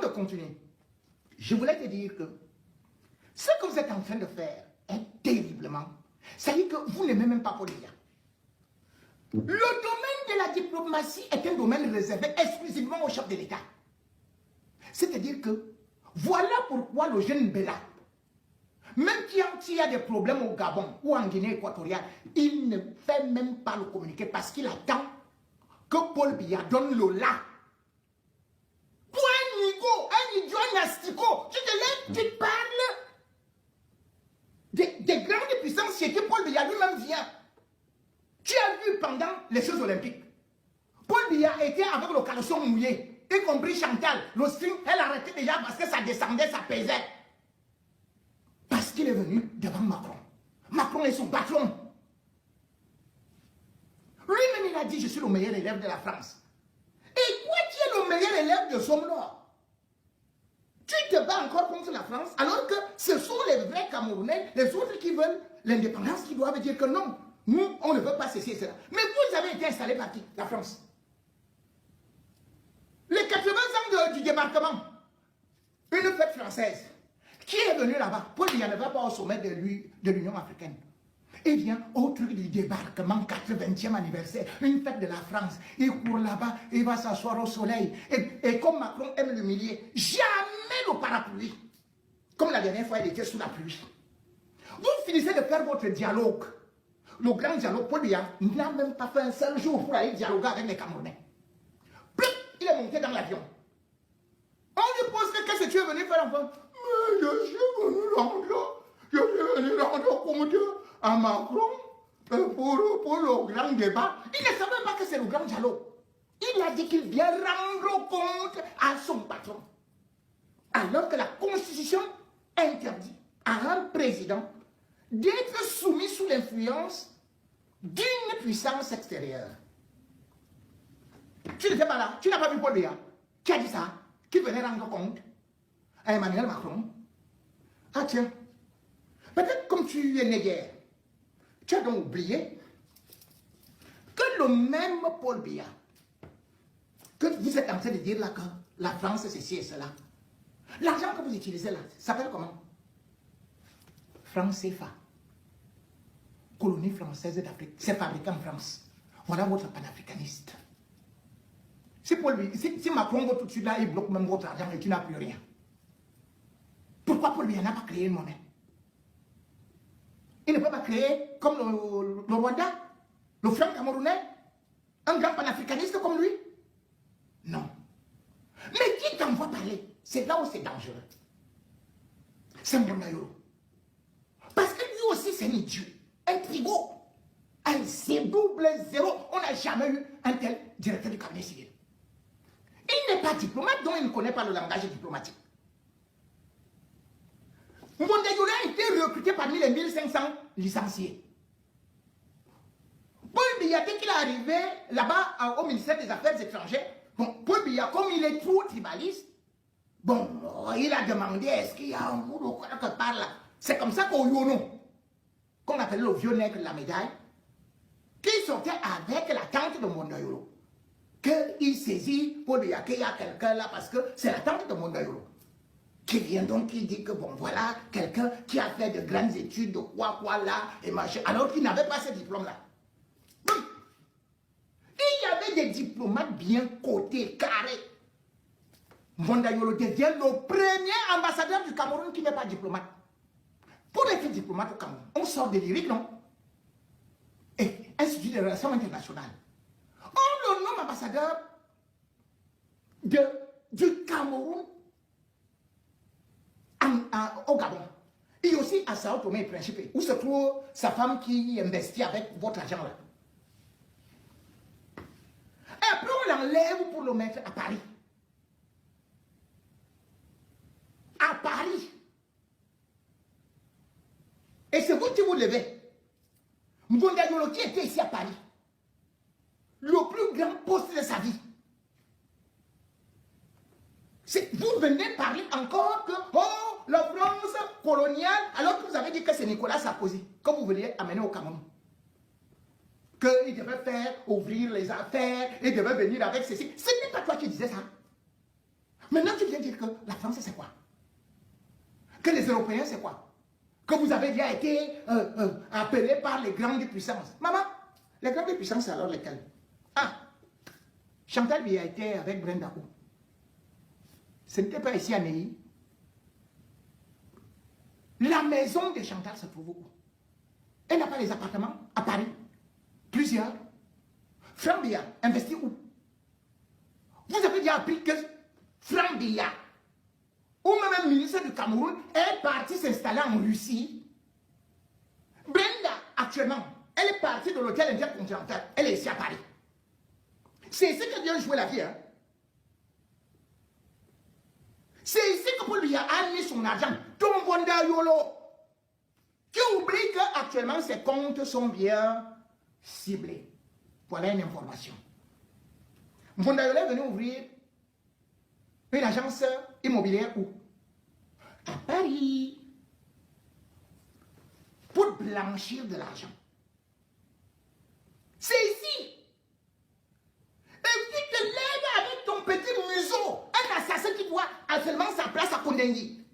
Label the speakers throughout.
Speaker 1: de continuer, je voulais te dire que ce que vous êtes en train de faire est terriblement. Ça veut dire que vous n'aimez même pas Paul Biya. Le domaine de la diplomatie est un domaine réservé exclusivement au chef de l'État. C'est-à-dire que voilà pourquoi le jeune Bella, même quand il y a des problèmes au Gabon ou en Guinée équatoriale, il ne fait même pas le communiquer parce qu'il attend que Paul Biya donne le là. Toi, un nigo, un idiot, un asticot, tu te lèves, tu parles des grandes puissances chez qui Paul Biya lui-même vient. Tu as vu pendant les Jeux Olympiques, Paul Biya était avec le caleçon mouillé, y compris Chantal, le string, elle arrêtait déjà parce que ça descendait, ça pesait. Parce qu'il est venu devant Macron. Macron est son patron. Lui-même, il a dit, je suis le meilleur élève de la France. Et toi, tu es le meilleur élève de Somme-Nord. Tu te bats encore contre la France, alors que ce sont les vrais Camerounais, les autres qui veulent l'indépendance, qui doivent dire que non, nous, on ne veut pas cesser cela. Mais vous avez été installé par qui? La France. Les 80 ans du débarquement, une fête française. Qui est venu là-bas? Paul Biya ne va pas au sommet de l'Union africaine. Il vient au truc du débarquement, 80e anniversaire, une fête de la France. Il court là-bas, il va s'asseoir au soleil. Et comme Macron aime l'humilier, jamais le parapluie. Comme la dernière fois, il était sous la pluie. Vous finissez de faire votre dialogue. Le grand dialogue, Paul Biya n'a même pas fait un seul jour pour aller dialoguer avec les Camerounais. Plus, il est monté dans l'avion. On lui pose qu'est-ce que tu es venu faire enfant? Mais je suis venu rendre compte à Macron pour le grand débat. Il ne savait pas que c'est le grand dialogue. Il a dit qu'il vient rendre compte à son patron. Alors que la Constitution interdit à un président d'être soumis sous l'influence d'une puissance extérieure. Tu n'étais pas là, tu n'as pas vu Paul Biya qui a dit ça, qui venait rendre compte à Emmanuel Macron. Ah tiens, peut-être comme tu es né hier, tu as donc oublié que le même Paul Biya, que vous êtes en train de dire là que la France c'est ceci et cela, l'argent que vous utilisez là, ça s'appelle comment? Franc CFA. Colonie française d'Afrique, c'est fabriqué en France. Voilà votre panafricaniste. Si Macron va tout de suite là, il bloque même votre argent et tu n'as plus rien. Pourquoi Paul Biya n'a pas créé une monnaie? Il ne peut pas créer comme le Rwanda, le franc camerounais, un grand panafricaniste comme lui? Non. Mais qui t'envoie parler? C'est là où c'est dangereux. C'est Mbondayolo. Parce que lui aussi c'est un idiot, un trigo, un C-0. On n'a jamais eu un tel directeur du cabinet civil. Il n'est pas diplomate, donc il ne connaît pas le langage diplomatique. Mbondayolo a été recruté parmi les 1500 licenciés. Paul Biya, dès qu'il est arrivé là-bas au ministère des Affaires étrangères, bon, Paul Biya, comme il est trop tribaliste, bon, il a demandé est-ce qu'il y a un bout de quelque part là. C'est comme ça qu'au Yono, qu'on appelle le vieux nègre de la médaille, qui sortait avec la tante de Mbondayolo, qu'il saisit Paul Biya qu'il y a quelqu'un là parce que c'est la tante de Mbondayolo. Qui vient donc, qui dit que bon voilà, quelqu'un qui a fait de grandes études, de quoi là, et machin, alors qu'il n'avait pas ce diplôme-là. Il y avait des diplomates bien cotés, carrés. Mbondayolo devient le premier ambassadeur du Cameroun qui n'est pas diplomate. Pour être diplomate au Cameroun, on sort de l'IRIC, non? Et Institut des relations internationales. On le nomme ambassadeur du Cameroun au Gabon. Et aussi à Sao Tomé et Principe, où se trouve sa femme qui investit avec votre argent là. Et après on l'enlève pour le mettre à Paris. À Paris. Et c'est vous qui vous levez. Mbondayolo qui était ici à Paris. Le plus grand poste de sa vie. Vous venez parler encore que, oh, la France coloniale, alors que vous avez dit que c'est Nicolas Sarkozy, que vous vouliez amener au Cameroun. Qu'il devait faire ouvrir les affaires, il devait venir avec ceci. Ce n'est pas toi qui disais ça. Maintenant tu viens dire dire que la France, c'est quoi? Que les Européens, c'est quoi? Que vous avez déjà été appelé par les grandes puissances. Maman, les grandes puissances, alors lesquelles? Ah, Chantal Biya était avec Brenda où? Ce n'était pas ici à Neuilly. La maison de Chantal se trouve où? Elle n'a pas les appartements à Paris. Plusieurs. Franck Biya investit où? Vous avez déjà appris que Franck Biya, ou même ministre du Cameroun, est parti s'installer en Russie. Brenda, actuellement, elle est partie de l'hôtel intercontinental. Elle est ici à Paris. C'est ici que vient jouer la vie. Hein? C'est ici que Paul Biya a mis son argent. Ton Bonda Yolo. Qui oublie qu'actuellement ses comptes sont bien ciblés. Voilà une information. Bonda Yolo est venu ouvrir une agence immobilière où? À Paris. Pour blanchir de l'argent. C'est ici. Et tu te lèves avec ton petit museau. Un assassin qui doit seulement sa place à Kondengui.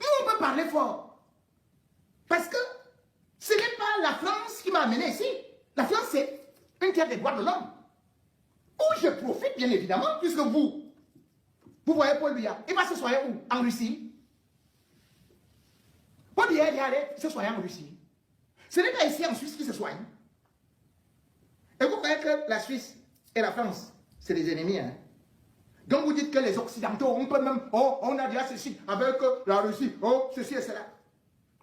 Speaker 1: Nous, on peut parler fort. Parce que ce n'est pas la France qui m'a amené ici. La France, c'est une terre des droits de l'homme. Où je profite, bien évidemment, puisque vous voyez Paul Biya. Il va se soigner où? En Russie. Paul Biya est allé se soigner en Russie. Ce n'est pas ici en Suisse qu'il se soigne. Et vous croyez que la Suisse et la France, c'est des ennemis, hein? Donc vous dites que les Occidentaux, on peut même, oh, on a déjà ceci avec la Russie, oh, ceci et cela.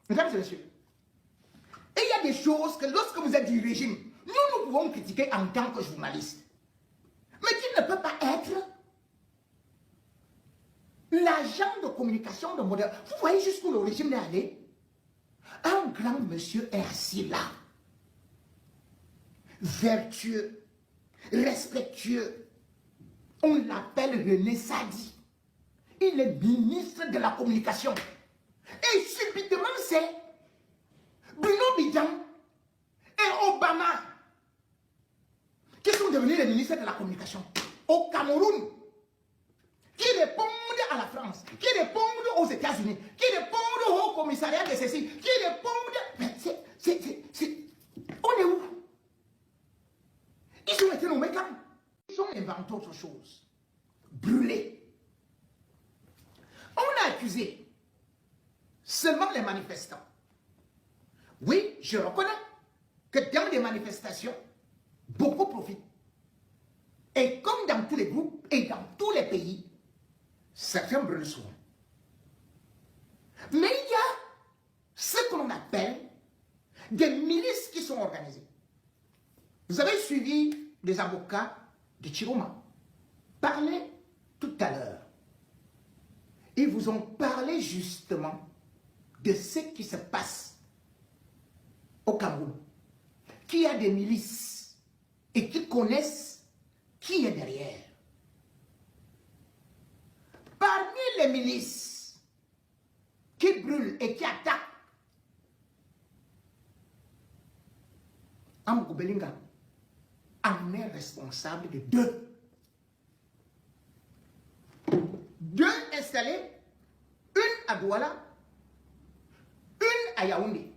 Speaker 1: Mesdames et messieurs, et il y a des choses que lorsque vous êtes du régime, nous pouvons critiquer en tant que journalistes. Mais qui ne peut pas être l'agent de communication de modèle. Vous voyez jusqu'où le régime est allé? Un grand monsieur est assis là. Vertueux, respectueux. On l'appelle René Sadi. Il est ministre de la communication. Et subitement, c'est Bruno Bidjan et Obama qui sont devenus les ministres de la communication au Cameroun, qui répondent à la France, qui répondent aux États-Unis, qui répondent au commissariat de ceci, qui répondent... Mais on est où? Ils ont été nommés quand? Ils ont inventé autre chose. Brûler. On a accusé seulement les manifestants. Oui, je reconnais que dans des manifestations, beaucoup profitent. Et comme dans tous les groupes et dans tous les pays, certains brûlent souvent. Mais il y a ce que l'on appelle des milices qui sont organisées. Vous avez suivi les avocats de Chiroma parler tout à l'heure. Ils vous ont parlé justement de ce qui se passe au Cameroun. Qui a des milices et qui connaissent qui est derrière. Parmi les milices qui brûlent et qui attaquent, Amougou Belinga en est responsable de deux. Deux installés, une à Douala, une à Yaoundé.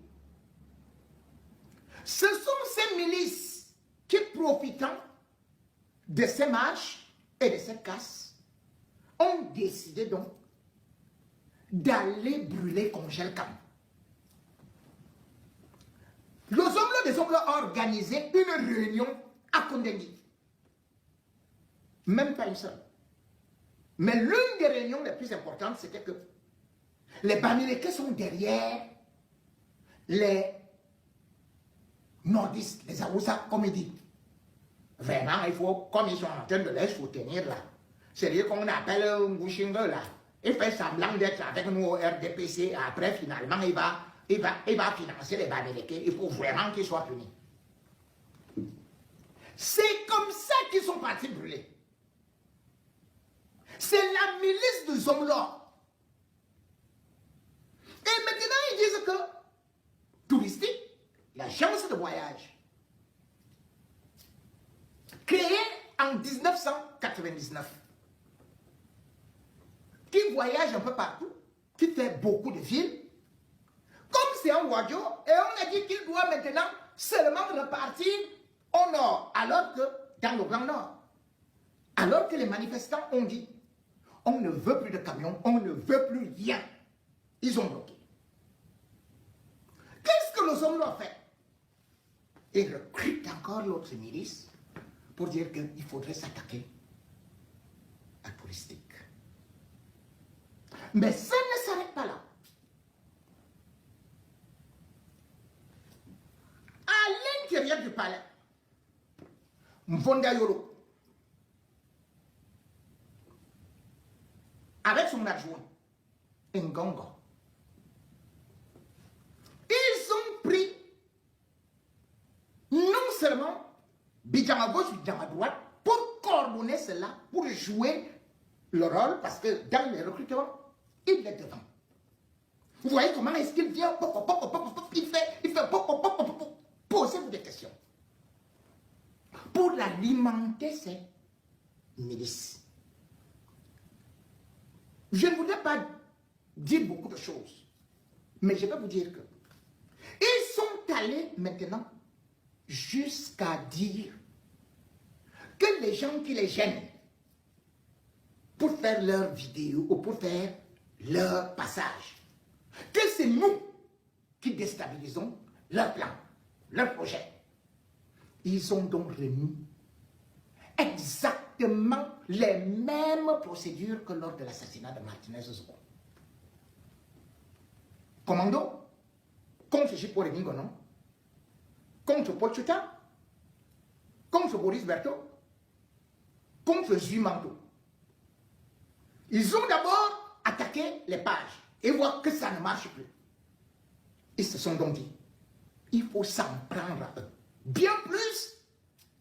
Speaker 1: Ce sont ces milices qui, profitant de ces marches et de ces casses, ont décidé donc d'aller brûler Congel-Cam. Le Zomlo des Zomlo a organisé une réunion à Kondengui. Même pas une seule. Mais l'une des réunions les plus importantes, c'était que les Bamileke sont derrière les nordistes, les Aoussa, comme ils disent. Vraiment, il faut, comme ils sont en train de les soutenir là, c'est-à-dire qu'on appelle Ngushinge là, il fait semblant d'être avec nous au RDPC, après finalement il va financer les Bamileke, il faut vraiment qu'ils soient punis. C'est comme ça qu'ils sont partis brûler. C'est la milice de Zomlo. Et maintenant, ils disent que touristique, l'agence de voyage, créée en 1999, qui voyage un peu partout, qui fait beaucoup de villes. Comme c'est un Wadjo, et on a dit qu'il doit maintenant seulement repartir au nord, alors que dans le Grand Nord. Alors que les manifestants ont dit, on ne veut plus de camions, on ne veut plus rien. Ils ont bloqué. Qu'est-ce que nos hommes ont fait? Ils recrutent encore l'autre milice pour dire qu'il faudrait s'attaquer à la politique. Mais ça ne s'arrête pas là. À l'intérieur du palais, Mfonda Yolo, avec son adjoint, Ngongo, ils ont pris non seulement Bidjan à gauche, Bidjan à droite, pour coordonner cela, pour jouer le rôle, parce que dans les recrutements, il est devant. Vous voyez comment est-ce qu'il vient, il fait, posez-vous des questions. Pour alimenter ces milices. Je ne voudrais pas dire beaucoup de choses, mais je vais vous dire que ils sont allés maintenant jusqu'à dire que les gens qui les gênent pour faire leur vidéo ou pour faire leur passage, que c'est nous qui déstabilisons leur plan, leur projet. Ils ont donc remis exactement les mêmes procédures que lors de l'assassinat de Martinez Zogo. Commando, contre Jipo Remingonon, contre Pochuta, contre Boris Berthaud, contre Zumanto. Ils ont d'abord attaqué les pages et voient que ça ne marche plus. Ils se sont donc dit, il faut s'en prendre à eux. Bien plus,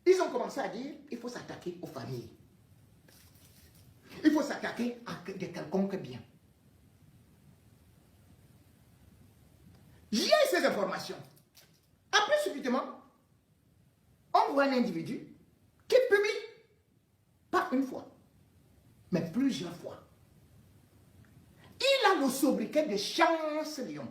Speaker 1: ils ont commencé à dire, il faut s'attaquer aux familles. Il faut s'attaquer à de quelconque bien. J'ai ces informations. Après, subitement, on voit un individu qui publie, pas une fois, mais plusieurs fois. Il a le sobriquet de Chance Lion.